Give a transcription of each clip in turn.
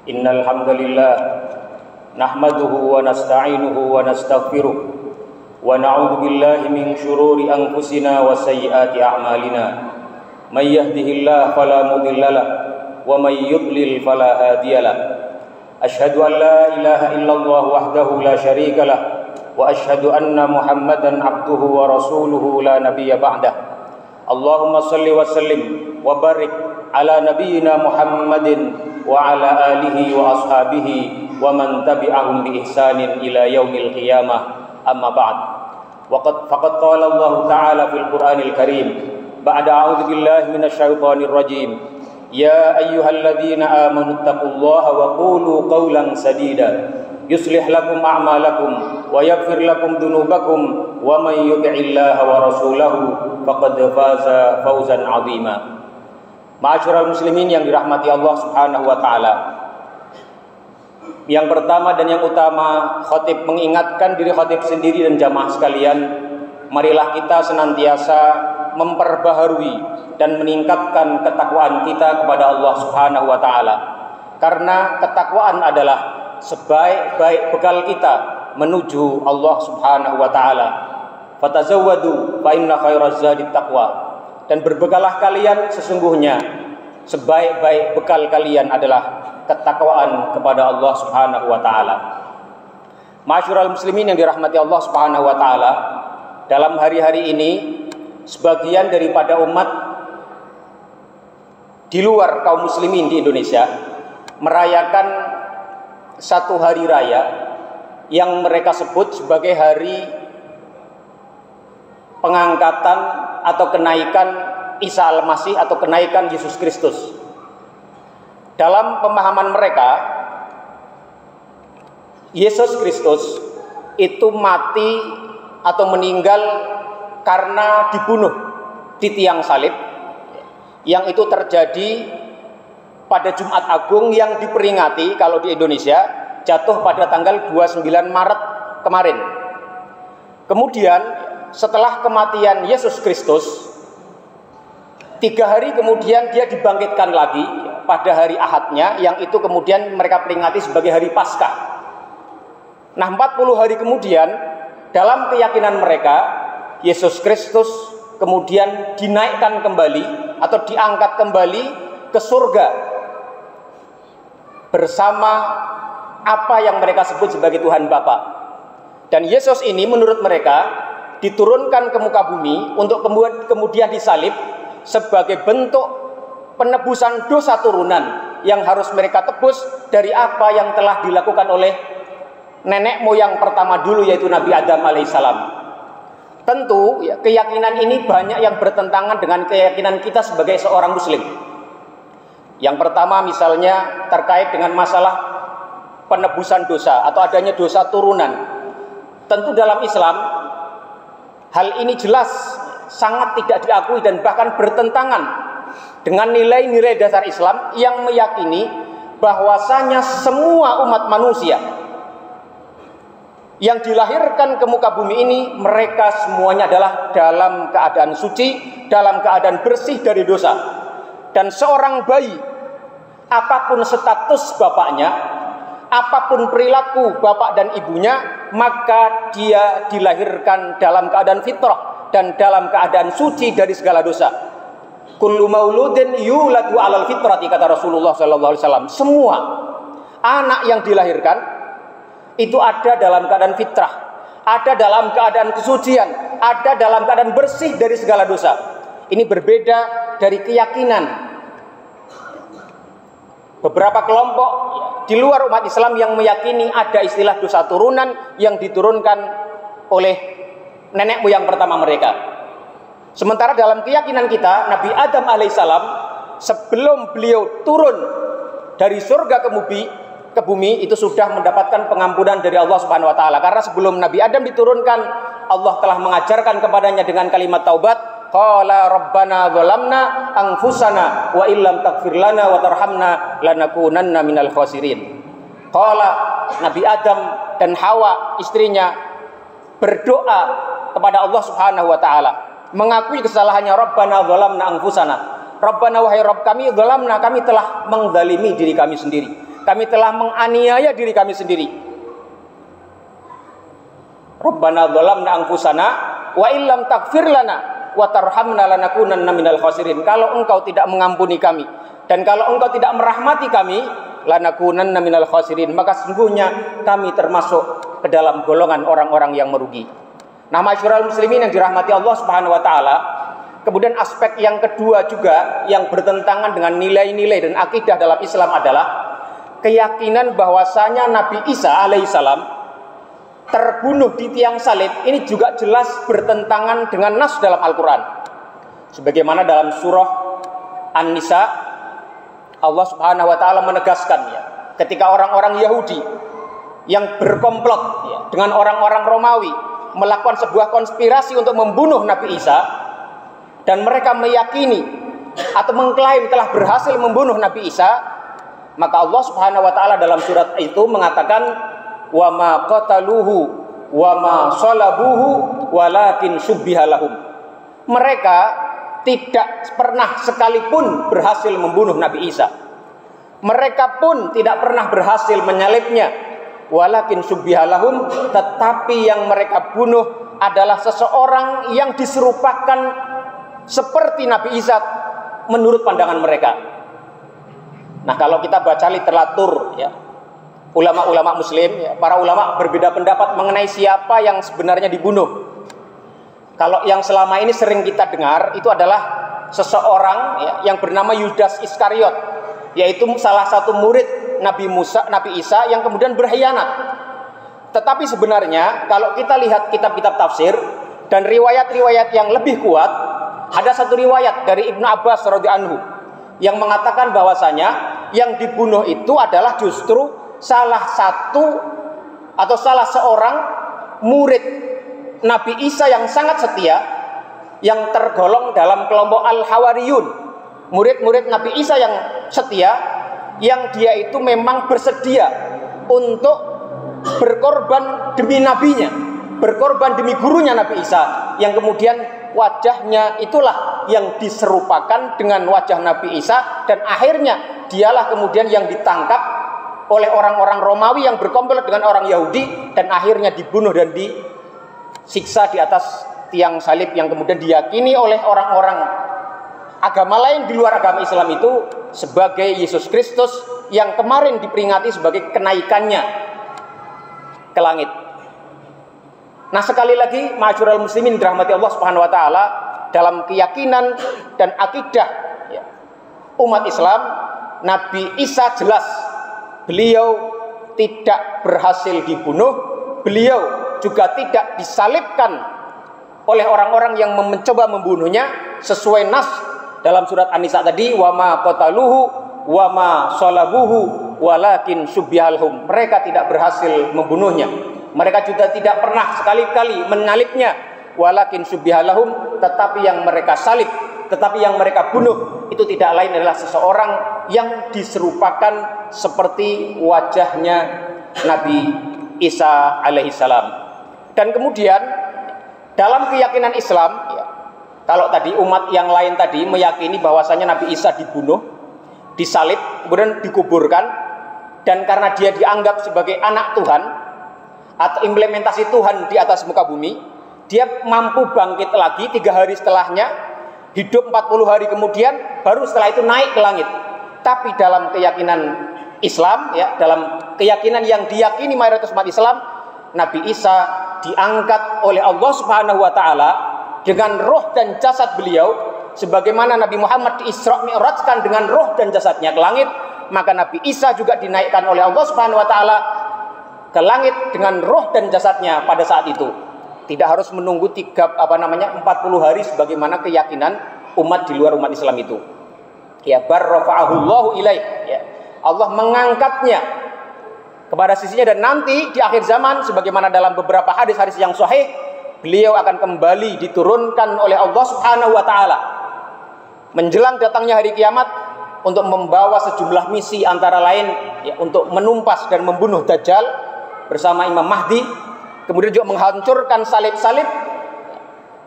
Innal hamdalillah nahmaduhu wa nasta'inuhu wa nastaghfiruh wa na'udzu billahi min shururi anfusina wa sayyiati a'malina. May yahdihillahu fala mudhillalah wa may yudlil fala hadiyalah. Asyhadu an la ilaha illallah wahdahu la syarikalah wa asyhadu anna Muhammadan abduhu wa rasuluhu la nabiyya ba'dah. Allahumma shalli wa sallim wa barik ala nabiyyina Muhammadin wa ala alihi wa ashabihi wa man tabi'ahum bi ihsanin ila yaumil qiyamah. Amma ba'd. Faqad qala Allah ta'ala fil Qur'anil Karim ba'da a'udzu billahi minasy syaithanir rajim. Ya ayyuhalladzina amanu taqullaha wa qulu qawlan sadida yuslih lakum a'malakum wa yaghfir lakum dhunubakum wa may yuti'illaha wa rasulahu faqad faza fawzan 'azima. Ma'asyiral muslimin yang dirahmati Allah Subhanahu wa taala. Yang pertama dan yang utama, khatib mengingatkan diri khatib sendiri dan jamaah sekalian, marilah kita senantiasa memperbaharui dan meningkatkan ketakwaan kita kepada Allah Subhanahu wa taala. Karena ketakwaan adalah sebaik-baik bekal kita menuju Allah Subhanahu wa taala. Fatazawwadu fa inna khairaz zadit taqwa. Dan berbekalah kalian, sesungguhnya sebaik-baik bekal kalian adalah ketakwaan kepada Allah Subhanahu wa taala. Ma'asyiral muslimin yang dirahmati Allah Subhanahu wa taala, dalam hari-hari ini sebagian daripada umat di luar kaum muslimin di Indonesia merayakan satu hari raya yang mereka sebut sebagai hari pengangkatan atau kenaikan Isa Al-Masih atau kenaikan Yesus Kristus. Dalam pemahaman mereka, Yesus Kristus itu mati atau meninggal karena dibunuh di tiang salib, yang itu terjadi pada Jumat Agung yang diperingati kalau di Indonesia jatuh pada tanggal 29 Maret kemarin. Kemudian setelah kematian Yesus Kristus, 3 hari kemudian dia dibangkitkan lagi pada hari Ahadnya, yang itu kemudian mereka peringati sebagai hari Paskah. Nah, 40 hari kemudian dalam keyakinan mereka Yesus Kristus kemudian dinaikkan kembali atau diangkat kembali ke surga bersama apa yang mereka sebut sebagai Tuhan Bapa. Dan Yesus ini menurut mereka diturunkan ke muka bumi untuk kemudian disalib sebagai bentuk penebusan dosa turunan yang harus mereka tebus dari apa yang telah dilakukan oleh nenek moyang pertama dulu, yaitu Nabi Adam alaihissalam. Tentu keyakinan ini banyak yang bertentangan dengan keyakinan kita sebagai seorang muslim. Yang pertama misalnya terkait dengan masalah penebusan dosa atau adanya dosa turunan. Tentu dalam Islam hal ini jelas sangat tidak diakui dan bahkan bertentangan dengan nilai-nilai dasar Islam yang meyakini bahwasanya semua umat manusia yang dilahirkan ke muka bumi ini, mereka semuanya adalah dalam keadaan suci, dalam keadaan bersih dari dosa. Dan seorang bayi, apapun status bapaknya, apapun perilaku bapak dan ibunya, maka dia dilahirkan dalam keadaan fitrah dan dalam keadaan suci dari segala dosa. Kullu mauludin yuladu 'alal fitrati, kata Rasulullah sallallahu alaihi wasallam. Semua anak yang dilahirkan itu ada dalam keadaan fitrah, ada dalam keadaan kesucian, ada dalam keadaan bersih dari segala dosa. Ini berbeda dari keyakinan beberapa kelompok di luar umat Islam yang meyakini ada istilah dosa turunan yang diturunkan oleh nenek moyang pertama mereka. Sementara dalam keyakinan kita, Nabi Adam alaihissalam sebelum beliau turun dari surga ke bumi itu sudah mendapatkan pengampunan dari Allah Subhanahu wa taala. Karena sebelum Nabi Adam diturunkan, Allah telah mengajarkan kepadanya dengan kalimat taubat, qala rabbana zalamna anfusana wa illam taghfir lana wa tarhamna lanakunanna minal khasirin. Qala, Nabi Adam dan Hawa istrinya berdoa kepada Allah Subhanahu wa taala, mengakui kesalahannya. Rabbana zalamna anfusana, Rabbana wahai Rabb kami, zalamna, kami telah menzalimi diri kami sendiri. kami telah menganiaya diri kami sendiri. Rabbana dzalamna anfusana wa illam taghfir lana wa tarhamna lanakunanna minal khasirin. Kalau engkau tidak mengampuni kami dan kalau engkau tidak merahmati kami, lanakunanna minal khasirin, maka sesungguhnya kami termasuk ke dalam golongan orang-orang yang merugi. Nah, masyarul muslimin yang dirahmati Allah Subhanahu wa taala, kemudian aspek yang kedua juga yang bertentangan dengan nilai-nilai dan akidah dalam Islam adalah keyakinan bahwasanya Nabi Isa alaihissalam terbunuh di tiang salib. Ini juga jelas bertentangan dengan nas dalam Al-Quran. Sebagaimana dalam surah An-Nisa, Allah Subhanahu wa taala menegaskan ya, ketika orang-orang Yahudi yang berkomplot ya, dengan orang-orang Romawi melakukan sebuah konspirasi untuk membunuh Nabi Isa, dan mereka meyakini atau mengklaim telah berhasil membunuh Nabi Isa, maka Allah Subhanahu wa taala dalam surat itu mengatakan wa ma qataluhu wa ma salabuhu walakin syubbiha lahum. Mereka tidak pernah sekalipun berhasil membunuh Nabi Isa. Mereka pun tidak pernah berhasil menyalibnya. Walakin syubbiha lahum, tetapi yang mereka bunuh adalah seseorang yang diserupakan seperti Nabi Isa menurut pandangan mereka. Nah, kalau kita baca literatur ya, ulama-ulama muslim ya, para ulama berbeda pendapat mengenai siapa yang sebenarnya dibunuh. Kalau yang selama ini sering kita dengar itu adalah seseorang ya, yang bernama Yudas Iskariot, yaitu salah satu murid Nabi Isa yang kemudian berkhianat. Tetapi sebenarnya kalau kita lihat kitab-kitab tafsir dan riwayat-riwayat yang lebih kuat, ada satu riwayat dari Ibnu Abbas radhiyallahu anhu yang mengatakan bahwasanya yang dibunuh itu adalah justru salah satu atau salah seorang murid Nabi Isa yang sangat setia, yang tergolong dalam kelompok Al-Hawariyun, murid-murid Nabi Isa yang setia, yang dia itu memang bersedia untuk berkorban demi nabinya, berkorban demi gurunya Nabi Isa, yang kemudian wajahnya itulah yang diserupakan dengan wajah Nabi Isa, dan akhirnya dialah kemudian yang ditangkap oleh orang-orang Romawi yang berkomplot dengan orang Yahudi, dan akhirnya dibunuh dan disiksa di atas tiang salib yang kemudian diyakini oleh orang-orang agama lain di luar agama Islam itu sebagai Yesus Kristus yang kemarin diperingati sebagai kenaikannya ke langit. Nah, sekali lagi masyarul muslimin dirahmati Allah Subhanahu wa taala, dalam keyakinan dan akidah ya, umat Islam, Nabi Isa jelas beliau tidak berhasil dibunuh, beliau juga tidak disalibkan oleh orang-orang yang mencoba membunuhnya, sesuai nas dalam surat An-Nisa tadi, wa ma qataluhu wa ma salabuhu walakin syubbihalhum. Mereka tidak berhasil membunuhnya, mereka juga tidak pernah sekali-kali menyalibnya, walakin syubbihalhum, tetapi yang mereka salib, tetapi yang mereka bunuh itu tidak lain adalah seseorang yang diserupakan seperti wajahnya Nabi Isa alaihissalam. Dan kemudian dalam keyakinan Islam ya, kalau tadi umat yang lain tadi meyakini bahwasanya Nabi Isa dibunuh, disalib, kemudian dikuburkan, dan karena dia dianggap sebagai anak Tuhan atau implementasi Tuhan di atas muka bumi, dia mampu bangkit lagi 3 hari setelahnya, hidup 40 hari kemudian, baru setelah itu naik ke langit. Tapi dalam keyakinan Islam ya, dalam keyakinan yang diyakini mayoritas umat Islam, Nabi Isa diangkat oleh Allah Subhanahu wa taala dengan roh dan jasad beliau, sebagaimana Nabi Muhammad diisra mi'rajkan dengan roh dan jasadnya ke langit, maka Nabi Isa juga dinaikkan oleh Allah Subhanahu wa taala ke langit dengan roh dan jasadnya pada saat itu. Tidak harus menunggu 40 hari sebagaimana keyakinan umat di luar umat Islam itu. Ya, barrafa'ahullahu ilaih ya. Allah mengangkatnya kepada sisinya, dan nanti di akhir zaman sebagaimana dalam beberapa hadis-hadis yang sahih, beliau akan kembali diturunkan oleh Allah Subhanahu wa taala menjelang datangnya hari kiamat untuk membawa sejumlah misi, antara lain ya, untuk menumpas dan membunuh Dajjal bersama Imam Mahdi, kemudian juga menghancurkan salib-salib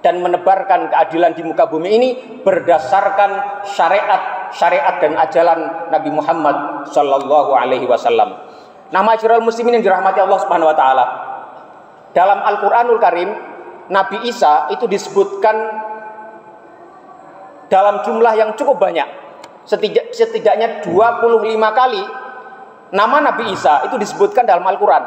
dan menebarkan keadilan di muka bumi ini berdasarkan syariat dan ajaran Nabi Muhammad sallallahu alaihi wasallam. Nah, ma'asyiral muslimin yang dirahmati Allah Subhanahu wa taala, dalam Al-Qur'anul Karim Nabi Isa itu disebutkan dalam jumlah yang cukup banyak. Setidaknya 25 kali nama Nabi Isa itu disebutkan dalam Al-Quran.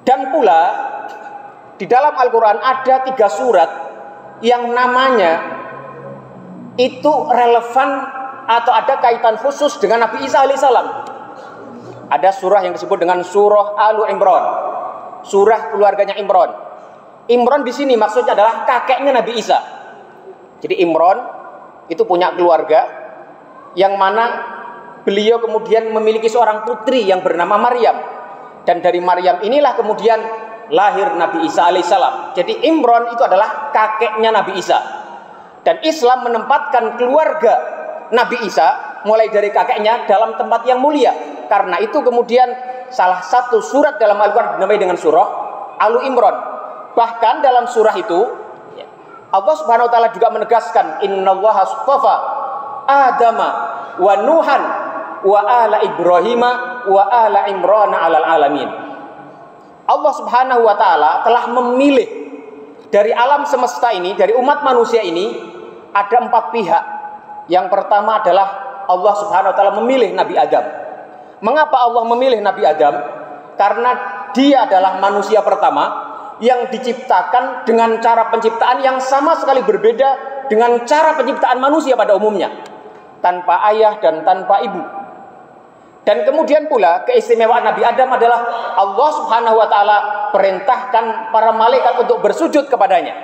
Dan pula di dalam Al-Quran ada 3 surat yang namanya itu relevan atau ada kaitan khusus dengan Nabi Isa alaihissalam. Ada surah yang disebut dengan surah Al-Imran, surah keluarganya Imran. Imran di sini maksudnya adalah kakeknya Nabi Isa. Jadi Imran itu punya keluarga yang mana beliau kemudian memiliki seorang putri yang bernama Maryam, dan dari Maryam inilah kemudian lahir Nabi Isa alaihissalam. Jadi Imran itu adalah kakeknya Nabi Isa, dan Islam menempatkan keluarga Nabi Isa mulai dari kakeknya dalam tempat yang mulia. Karena itu kemudian salah satu surat dalam Al-Quran dinamai dengan surah Al-Imran. Bahkan dalam surah itu Allah Subhanahu wa taala juga menegaskan, innallaha astafa Adama wa Nuhan wa ala Ibrahima wa ala Imran 'alal alamin. Allah Subhanahu wa taala telah memilih dari alam semesta ini, dari umat manusia ini ada 4 pihak. Yang pertama adalah Allah Subhanahu wa taala memilih Nabi Adam. Mengapa Allah memilih Nabi Adam? Karena dia adalah manusia pertama yang diciptakan dengan cara penciptaan yang sama sekali berbeda dengan cara penciptaan manusia pada umumnya, tanpa ayah dan tanpa ibu. Dan kemudian pula keistimewaan Nabi Adam adalah Allah Subhanahu wa taala perintahkan para malaikat untuk bersujud kepadanya.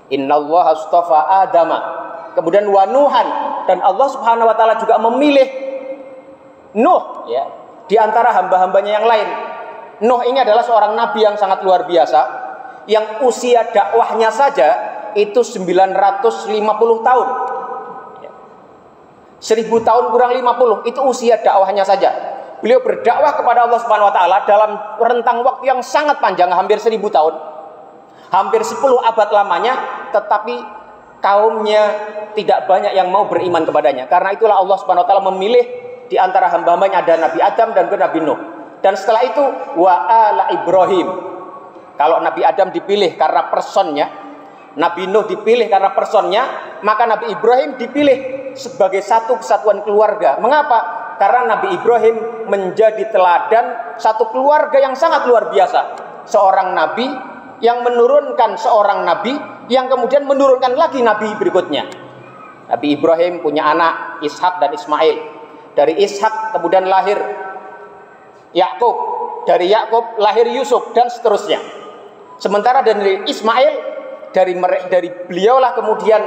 Innallaha astafa Adama, kemudian wa Nuhan, dan Allah Subhanahu wa taala juga memilih Nuh ya di antara hamba-hambanya yang lain. Nuh ini adalah seorang nabi yang sangat luar biasa, yang usia dakwahnya saja itu 950 tahun. 1000 tahun kurang 50 itu usia dakwahnya saja. Beliau berdakwah kepada Allah Subhanahu wa taala dalam rentang waktu yang sangat panjang, hampir 1000 tahun. Hampir 10 abad lamanya, tetapi kaumnya tidak banyak yang mau beriman kepadanya. Karena itulah Allah Subhanahu wa taala memilih di antara hamba-hambanya ada Nabi Adam dan Nabi Nuh. Dan setelah itu wa ala Ibrahim. Kalau Nabi Adam dipilih karena personnya, Nabi Nuh dipilih karena personnya, maka Nabi Ibrahim dipilih sebagai satu kesatuan keluarga. Mengapa? Karena Nabi Ibrahim menjadi teladan satu keluarga yang sangat luar biasa. Seorang nabi yang menurunkan seorang nabi, yang kemudian menurunkan lagi nabi berikutnya. Nabi Ibrahim punya anak Ishak dan Ismail. Dari Ishak kemudian lahir Yakub, dari Yakub lahir Yusuf, dan seterusnya. Sementara dari Ismail, dari beliaulah kemudian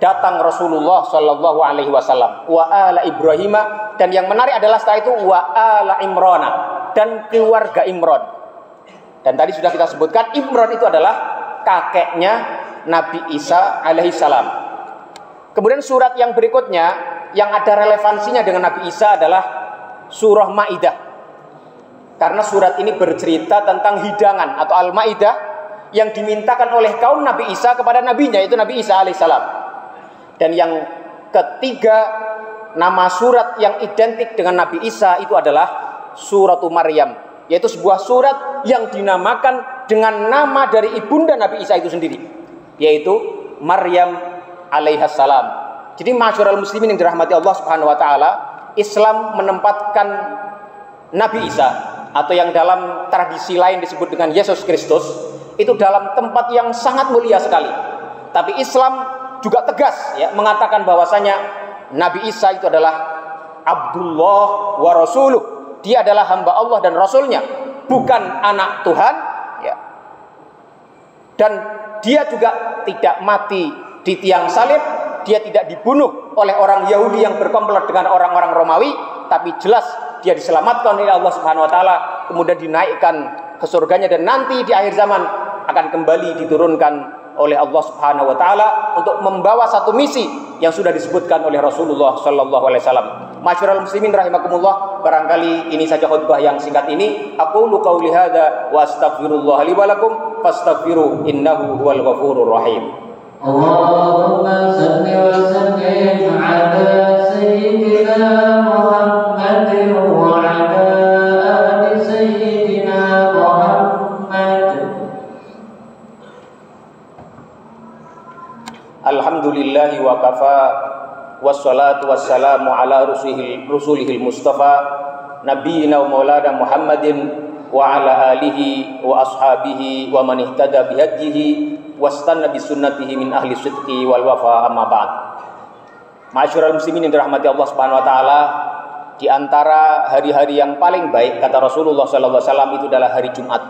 datang Rasulullah Shallallahu Alaihi Wasallam. Wa ala Ibrahima, dan yang menarik adalah setelah itu wa ala Imrana, dan keluarga Imran. Dan tadi sudah kita sebutkan Imran itu adalah kakeknya Nabi Isa alaihissalam. Kemudian surat yang berikutnya yang ada relevansinya dengan Nabi Isa adalah surah Maidah. Karena surat ini bercerita tentang hidangan atau Al-Maidah yang dimintakan oleh kaum Nabi Isa kepada nabinya, yaitu Nabi Isa alaihissalam. Dan yang ketiga, nama surat yang identik dengan Nabi Isa itu adalah suratu Maryam, yaitu sebuah surat yang dinamakan dengan nama dari ibunda Nabi Isa itu sendiri, yaitu Maryam alaihissalam. Jadi ma'asyiral muslimin yang dirahmati Allah Subhanahu wa taala, Islam menempatkan Nabi Isa atau yang dalam tradisi lain disebut dengan Yesus Kristus itu dalam tempat yang sangat mulia sekali. Tapi Islam juga tegas ya mengatakan bahwasanya Nabi Isa itu adalah Abdullah wa Rasuluh. Dia adalah hamba Allah dan Rasulnya, bukan anak Tuhan ya. Dan dia juga tidak mati di tiang salib, dia tidak dibunuh oleh orang Yahudi yang berkomplot dengan orang-orang Romawi, tapi jelas dia diselamatkan oleh Allah Subhanahu wa taala, kemudian dinaikkan ke surganya, dan nanti di akhir zaman akan kembali diturunkan oleh Allah Subhanahu wa taala untuk membawa satu misi yang sudah disebutkan oleh Rasulullah sallallahu alaihi wasallam. Masyarul muslimin rahimakumullah, barangkali ini saja khutbah yang singkat ini. Aqulu qauli hadza wa astaghfirullah li wa lakum fastaghfiru innahu huwal ghafurur rahim. Allahumma salli wa sallim ala sayyidina Muhammadin wa ala ali sayyidina Muhammad. Alhamdulillahi wa kafa, wassalatu wassalamu ala rusulihil mustafa nabiyina wa maulana Muhammadin wa ala alihi wa ashabihi wa man ihtada bihadihi wastanna bisunnatihi min ahli sidqi wal wafa, amma ba'd. Ma'asyiral muslimin yang dirahmati Allah Subhanahu wa taala, di antara hari-hari yang paling baik kata Rasulullah sallallahu alaihi wasallam itu adalah hari Jumat.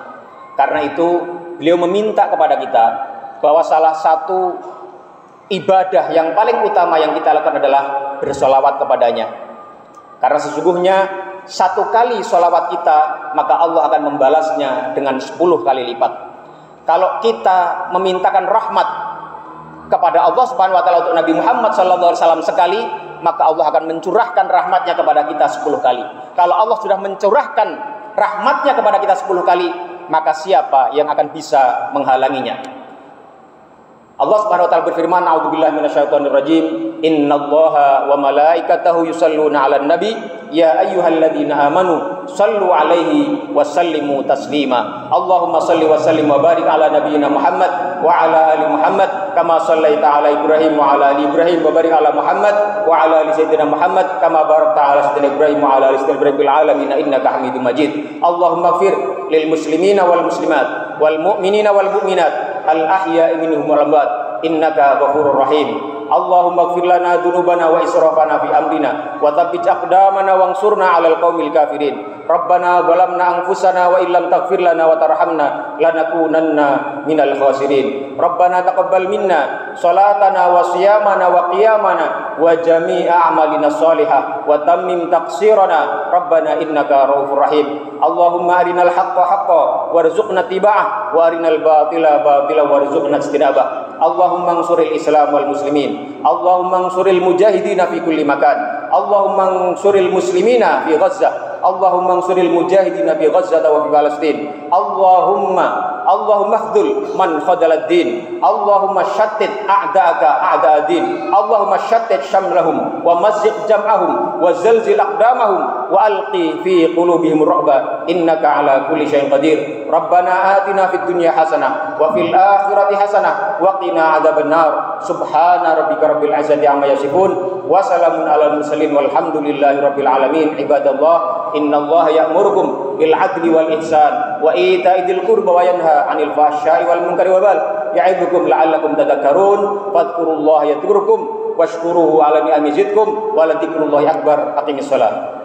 Karena itu beliau meminta kepada kita bahwa salah satu ibadah yang paling utama yang kita lakukan adalah bersolawat kepadanya. Karena sesungguhnya satu kali solawat kita, maka Allah akan membalasnya dengan 10 kali lipat. Kalau kita memintakan rahmat kepada Allah Subhanahu wa taala untuk Nabi Muhammad sallallahu alaihi wasallam sekali, maka Allah akan mencurahkan rahmatnya kepada kita 10 kali. Kalau Allah sudah mencurahkan rahmatnya kepada kita 10 kali, maka siapa yang akan bisa menghalanginya? Allah Subhanahu wa taala berfirman, a'udzubillahi minasyaitonir rajim, innallaha wa malaikatahu yusholluna 'alan nabi ya ayyuhalladzina amanu shallu 'alaihi wa sallimu taslima. Allahumma shalli wa sallim wa barik ala nabiyyina Muhammad wa ala ali Muhammad kama shallaita ala Ibrahim wa ala ali Ibrahim wa barik ala Muhammad wa ala ali sayyidina Muhammad kama barakta ala sayyidina Ibrahim wa ala ali sayyidina Ibrahim fil alamin innaka Hamidum Majid. Allahumma ighfir lil muslimina wal muslimat wal mu'minina wal mu'minat al ahya'i minhum wal amwat innaka ghafurur rahim. Allahumma ighfir lana dzunubana wa israfana fi amrina wa tsabbit aqdamana wansurna 'alal qaumil kafirin. Rabbana zalamna anfusana wa illam taghfir lana wa tarhamna lanakunanna minal khasirin. Rabbana taqabbal minna salatana wa siyamana wa qiyamana wa jami'a a'malina shalihah wa tammim taqsirana Rabbana innaka ra'ufur rahim. Allahumma arinal haqqa haqqan warzuqna tiba'ah wa arinal batila batila warzuqna ijtinabah. Allahumma ansuril Islam wal muslimin. Allahumma ansuril mujahidina fi kulli makan. Allahumma ansuril muslimina fi Gazzah. Allahumma ansuril mujahidina fi Gazzah wa fi Palestin. Allahumma akhdhul man khadalad din. Allahumma shattit a'da'aka a'da'ad-din. Allahumma shattit shamlahum wa mazziq jam'ahum wa zalzil aqdamahum wa alqi fi qulubihim ru'ba innaka ala kulli syai'in qadir. Rabbana atina fid dunya hasanah wa fil akhirati hasanah wa qina adzabannar. Subhana rabbika rabbil izzati amma yasifun wa salamun alal mursalin walhamdulillahi rabbil alamin. Ibadallah, innallaha ya'murukum bil 'adli wal ihsan wa ita'i dzil qurba wa yanha 'anil fahsya'i wal munkari wal baghi ya'idukum la'allakum tadhakkarun. Fadhkurullaha yadhkurkum washkuruhu 'ala ni'amihi yazidkum wa la dzikrullahi akbar. Aqimis shalah.